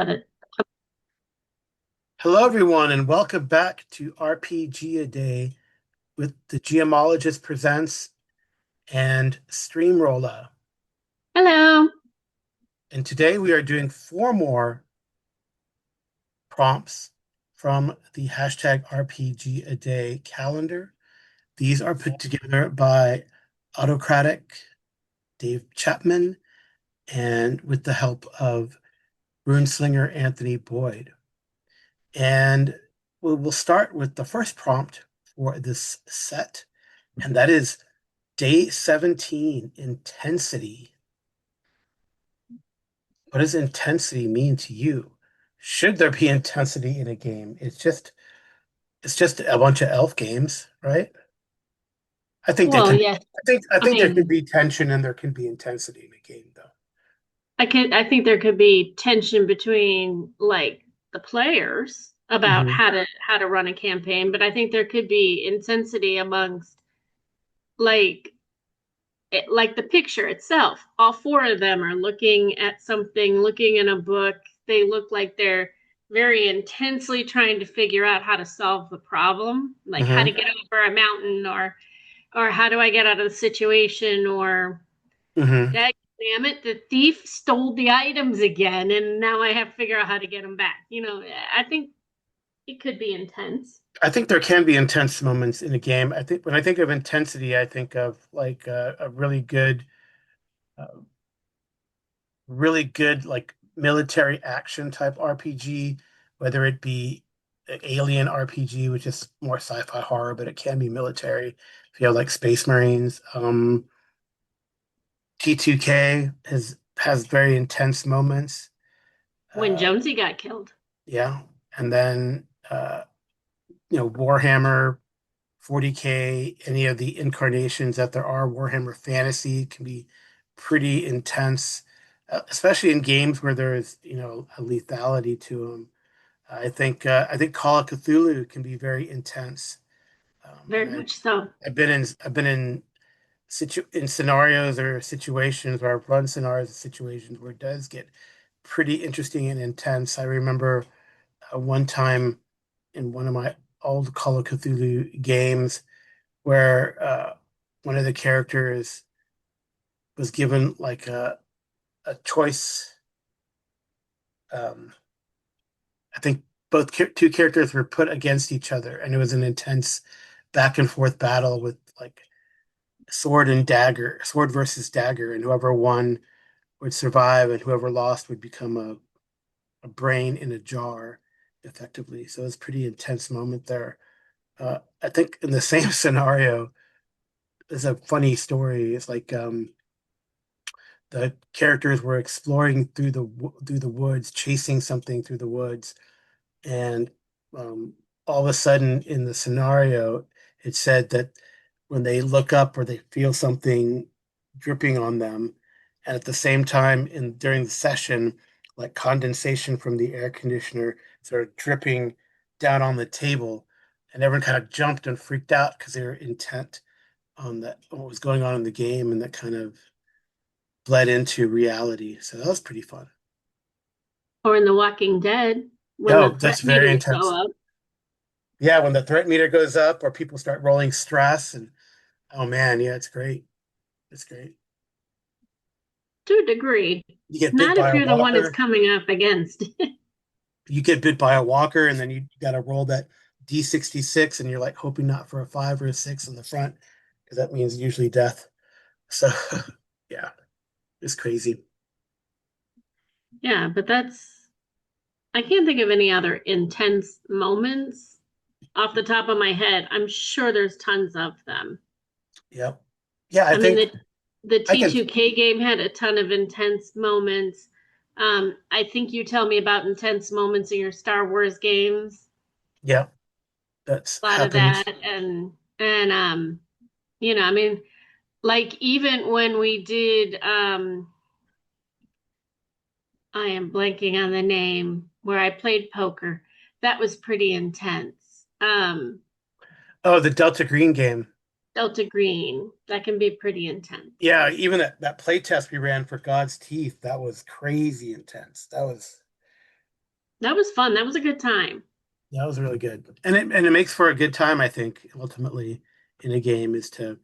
But it, Hello, everyone, and welcome back to RPG A Day with the Geomologist Presents and Streamrolla. hello. And today we are doing four more prompts from the hashtag RPG A Day calendar. These are put together by Autocratic, Dave Chapman, and with the help of Runeslinger Anthony Boyd. And we will start with the first prompt for this set, and that is Day 17, intensity. What does intensity mean to you? Should there be intensity in a game? It's just a bunch of elf games, right? Well, yes. I I think there can mean, be tension and there can be intensity in a game though. I think there could be tension between like the players about Hmm. how to run a campaign, but I think there could be intensity amongst like like the picture itself. All four of them are looking at something, looking in a book. They look like they're very intensely trying to figure out how to solve the problem, like how to Hmm. get over a mountain or how do I get out of the situation or Hmm. dag damn it, the thief stole the items again and now I have to figure out how to get them back. I think it could be intense. I think there can be intense moments in a game. I think when I think of intensity, I think of like a uh, really good like military action type RPG, whether it be an alien RPG, which is more sci-fi horror, but it can be military. If you have like Space Marines, T2K has very intense moments. When Uh, Jonesy got killed. yeah, and then Warhammer 40K, any of the incarnations that there are, Warhammer Fantasy can be pretty intense, especially in games where there is, a lethality to them. I think Call of Cthulhu can be very intense. And Very much so. I've been in scenarios or situations where I've run scenarios and situations where it does get pretty interesting and intense. I remember one time in one of my old Call of Cthulhu games where one of the characters was given like a choice. Um, I think two characters were put against each other, and it was an intense back and forth battle with like sword versus dagger, and whoever won would survive, and whoever lost would become a brain in a jar, effectively. So it was a pretty intense moment there. I think in the same scenario, there's a funny story. It's like the characters were exploring through the woods, chasing something through the woods, and um, all of a sudden in the scenario, it said that when they look up or they feel something dripping on them, and at the same time in during the session, like condensation from the air conditioner sort of dripping down on the table, and everyone kind of jumped and freaked out because they were intent on that what was going on in the game, and that kind of bled into reality. So that was pretty fun. Or in The Walking Dead, when Oh, the threat that's very meters go intense. up. Yeah, when the threat meter goes up or people start rolling stress and oh man, yeah, it's great. It's great. To a degree. You get bit Not by if a you're the one it's walker. coming up against. You get bit by a walker and then you got to roll that D66 and you're like hoping not for a 5 or a 6 in the front because that means usually death. So yeah, it's crazy. Yeah, but I can't think of any other intense moments off the top of my head. I'm sure there's tons of them. Yep. Yeah, I I mean, think the I can T2K game had a ton of intense moments. I think you tell me about intense moments in your Star Wars games. yeah, that's A lot of happens. that, and I mean, like even when we did, I am blanking on the name where I played poker. That was pretty intense. Oh, the Delta Green game. Delta Green, that can be pretty intense. Yeah, even that play test we ran for God's Teeth, that was crazy intense. That was That was fun. That was a good time. That was really good. And it makes for a good time, I think, ultimately in a game is to,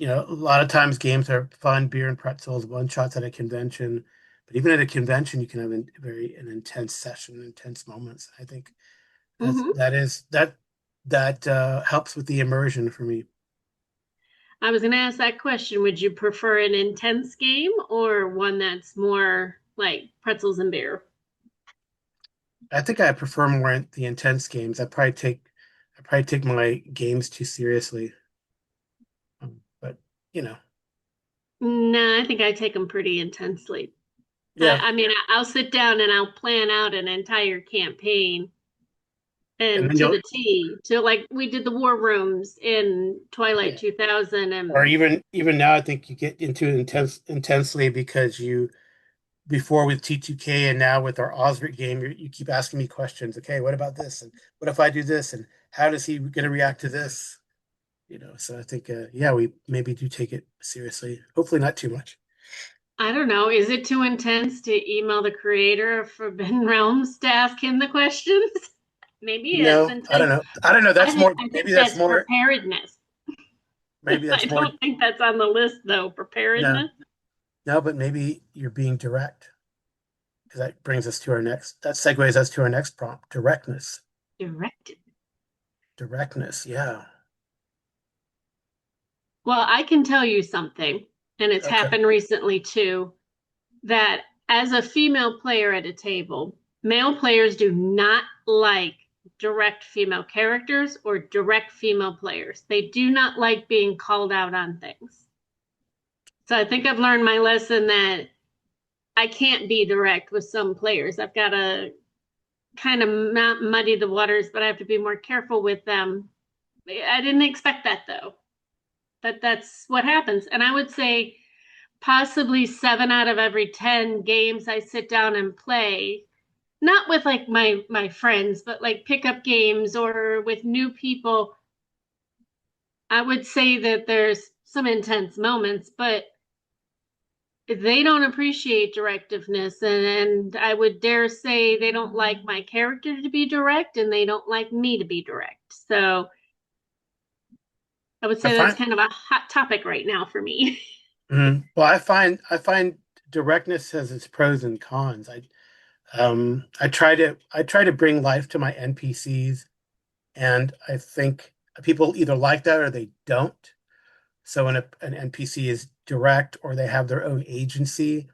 a lot of times games are fun, beer and pretzels, one shots at a convention. But even at a convention, you can have an intense session, intense moments. I think Hmm. that helps with the immersion for me. I was going to ask that question. Would you prefer an intense game or one that's more like pretzels and beer? I think I prefer more the intense games. I probably take my games too seriously. But you know, No, I think I take them pretty intensely. yeah. I mean, I'll sit down and I'll plan out an entire campaign And and then to you'll the T. So like we did the war rooms in Twilight yeah. 2000 Or and even now I think you get into it intensely because you before with T2K and now with our Osric game, you keep asking me questions. Okay, what about this? And what if I do this? And how does he going to react to this? So I think, yeah, we maybe do take it seriously. Hopefully not too much. I don't know, is it too intense to email the creator of Forbidden Realms to ask him the questions? Maybe it's I don't intense. know. I don't know. That's more, I maybe think that's that's more, preparedness. maybe I that's more, don't think that's on the list though, no, preparedness. no, but maybe you're being direct because that segues us to our next prompt, directness. Directed. Directness. Yeah. Well, I can tell you something, and it's Okay. happened recently too, that as a female player at a table, male players do not like direct female characters or direct female players. They do not like being called out on things. So I think I've learned my lesson that I can't be direct with some players. I've got to kind of not muddy the waters, but I have to be more careful with them. I didn't expect that though. That's what happens. And I would say possibly 7 out of every 10 games I sit down and play, not with like my friends, but like pickup games or with new people. I would say that there's some intense moments, but they don't appreciate directiveness, and I would dare say they don't like my character to be direct and they don't like me to be direct. So I would I say that's find, kind of a hot topic right now for me. well, I find directness has its pros and cons. I try to bring life to my NPCs, and I think people either like that or they don't. So when an NPC is direct or they have their own agency,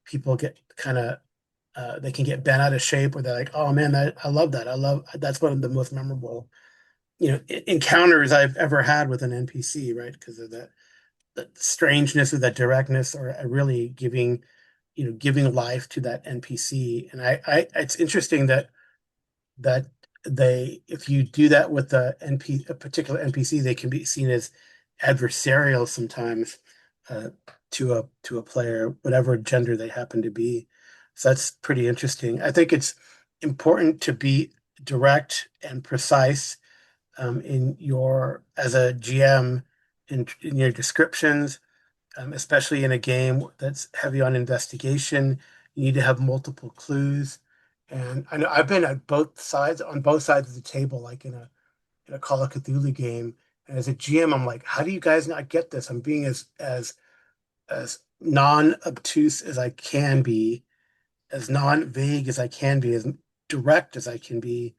people get kind of they can get bent out of shape, or they're like, "Oh man, I love that. I love that's one of the most memorable encounters I've ever had with an NPC, right? Because of that strangeness or that directness, or really giving life to that NPC. And it's interesting that if you do that with a particular NPC, they can be seen as adversarial sometimes uh, to a player, whatever gender they happen to be. So that's pretty interesting. I think it's important to be direct and precise in your as a GM in your descriptions, especially in a game that's heavy on investigation. You need to have multiple clues. And I know I've been at on both sides of the table, like in a Call of Cthulhu game. And as a GM, I'm like, how do you guys not get this? I'm being as non-obtuse as I can be, as non-vague as I can be, as direct as I can be,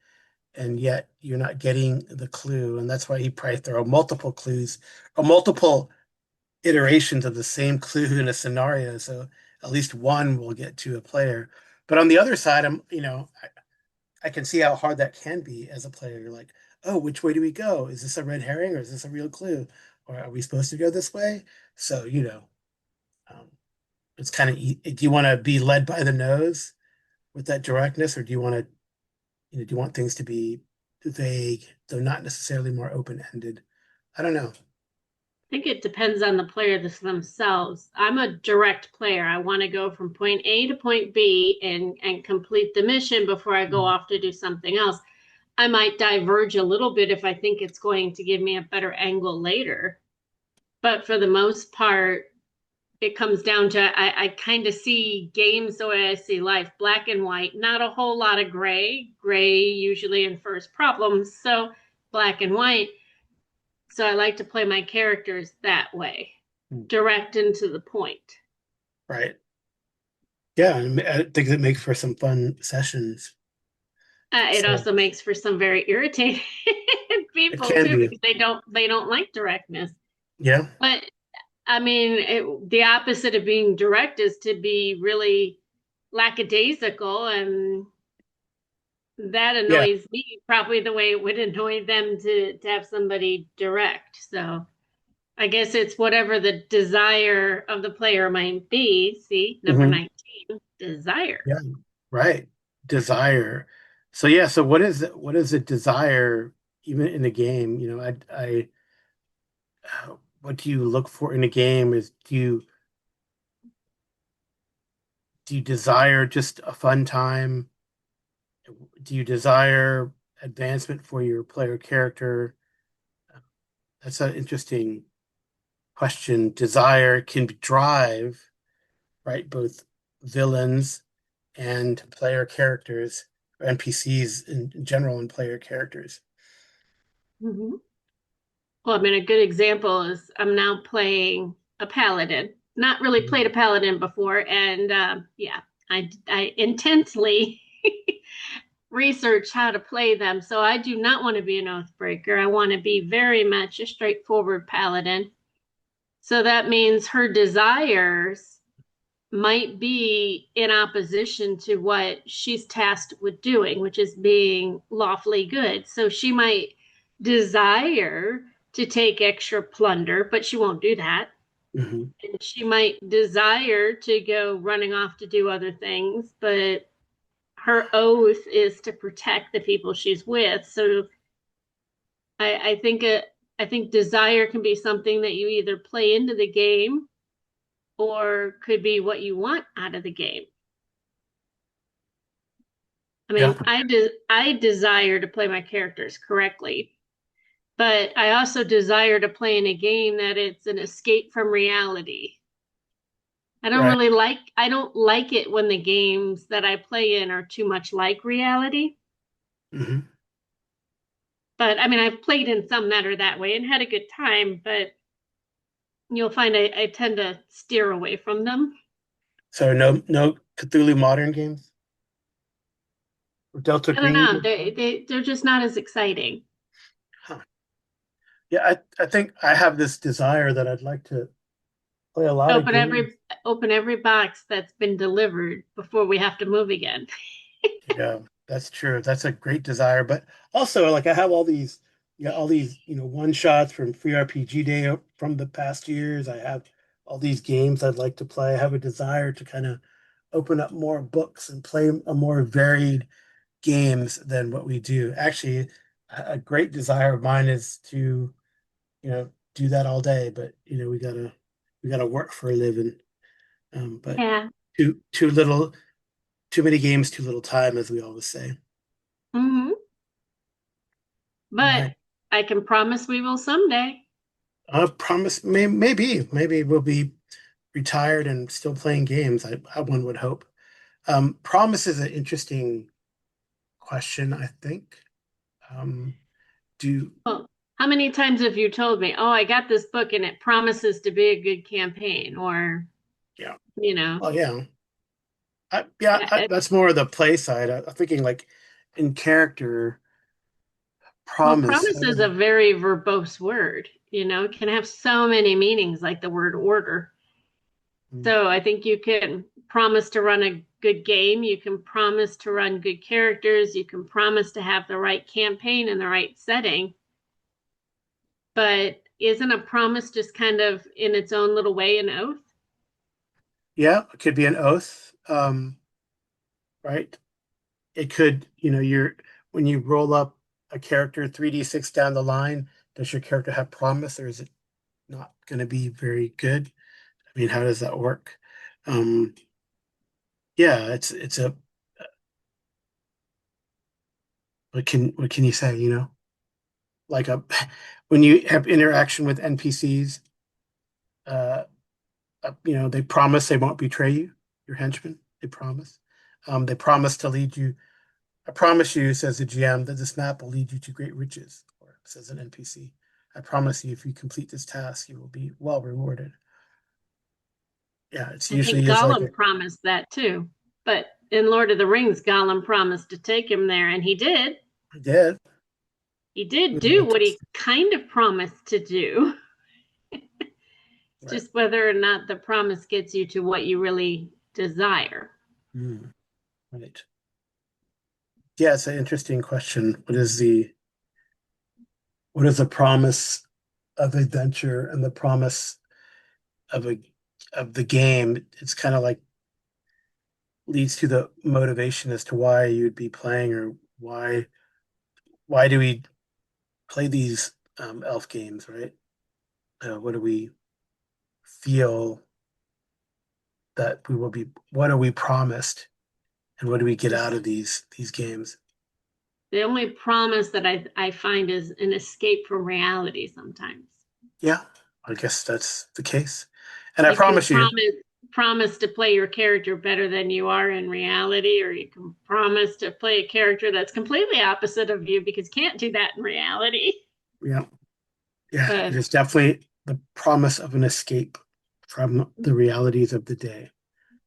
and yet you're not getting the clue. And that's why he probably throw multiple clues or multiple iterations of the same clue in a scenario, so at least one will get to a player. But on the other side, I can see how hard that can be as a player. You're like, oh, which way do we go? Is this a red herring or is this a real clue? Or are we supposed to go this way? So, um, it's kind of, do you want to be led by the nose with that directness, or do you want things to be vague, though not necessarily more open-ended? I don't know. I think it depends on the player themselves. I'm a direct player. I want to go from point A to point B and complete the mission before I go Mhm. off to do something else. I might diverge a little bit if I think it's going to give me a better angle later. But for the most part, it comes down to I kind of see games the way I see life, black and white, not a whole lot of gray. Gray usually infers problems, so black and white. So I like to play my characters that way, Mm. direct and to the point. Right. Yeah, and I think it makes for some fun sessions. It So also makes for some very irritating it people can too be. because they don't like directness. Yeah. But I mean, the opposite of being direct is to be really lackadaisical, and that Yeah. annoys me probably the way it would annoy them to have somebody direct. So I guess it's whatever the desire of the player might be. See, number Hmm. 19, desire. Yeah. Right. Desire. So yeah, so what is a desire even in a game? What do you look for in a game? Is do you desire just a fun time? Do you desire advancement for your player character? That's an interesting question. Desire can drive, right, both villains and player characters, or NPCs in general, and player characters. Mhm. Well, I mean, a good example is I'm now playing a paladin. Not really played a Mhm. paladin before, and yeah, I intensely research how to play them. So I do not want to be an Oathbreaker. I want to be very much a straightforward paladin. So that means her desires might be in opposition to what she's tasked with doing, which is being lawfully good. So she might desire to take extra plunder, but she won't do that. Mhm. And she might desire to go running off to do other things, but her oath is to protect the people she's with. So I think I think desire can be something that you either play into the game or could be what you want out of the game. I Yeah. mean, I desire to play my characters correctly, but I also desire to play in a game that it's an escape from reality. Right. I don't like it when the games that I play in are too much like reality. Hmm. But I mean, I've played in some that are that way and had a good time, but you'll find I tend to steer away from them. So no Cthulhu Modern games or Delta I don't Green know. games? They're just not as exciting. Huh. Yeah, I think I have this desire that I'd like to play a lot of Open games. every box that's been delivered before we have to move again. Yeah, that's true. That's a great desire. But also, like I have all these, one shots from Free RPG Day from the past years. I have all these games I'd like to play. I have a desire to kind of open up more books and play a more varied games than what we do. Actually, a great desire of mine is to, do that all day. But we gotta work for a living. But Yeah. too little, too many games, too little time, as we always say. Hmm. All But right. I can promise we will someday. I promise, maybe we'll be retired and still playing games. One would hope. Promise is an interesting question, I think. Um, do Well, how many times have you told me, "Oh, I got this book and it promises to be a good campaign," or, Yeah. you know, Oh, yeah. That's more of the play side. I'm thinking like in character well, promise. promise is a very verbose word, it can have so many meanings like the word order. Mm. So I think you can promise to run a good game, you can promise to run good characters, you can promise to have the right campaign in the right setting. But isn't a promise just kind of in its own little way an oath? Yeah, it could be an oath. Right? It could, when you roll up a character 3d6 down the line, does your character have promise or is it not going to be very good? I mean, how does that work? Um, yeah, it's a what can you say, Like a when you have interaction with NPCs, uh, They promise they won't betray you, your henchmen. They promise. They promise to lead you. I promise you, says the GM, that this map will lead you to great riches, or says an NPC. I promise you, if you complete this task, you will be well rewarded. Yeah, it's I think usually is like Gollum promised that too. But in Lord of the Rings, Gollum promised to take him there, and he did. dead. He did do what he kind of promised to do. Right. Just whether or not the promise gets you to what you really desire. Right. Yeah, it's an interesting question. What is the promise of adventure and the promise of a of the game? It's kind of like leads to the motivation as to why you'd be playing, or why do we play these elf games, right? What do we feel that we will be? What are we promised, and what do we get out of these games? The only promise that I find is an escape from reality sometimes. Yeah, I guess that's the case. And I You can promise you, promise to play your character better than you are in reality, or you can promise to play a character that's completely opposite of you because you can't do that in reality. yeah, yeah, it But is definitely the promise of an escape from the realities of the day.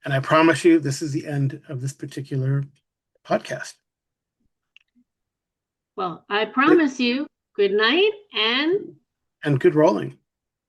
And I promise you, this is the end of this particular podcast. well, I Yep. promise you good night and And good rolling.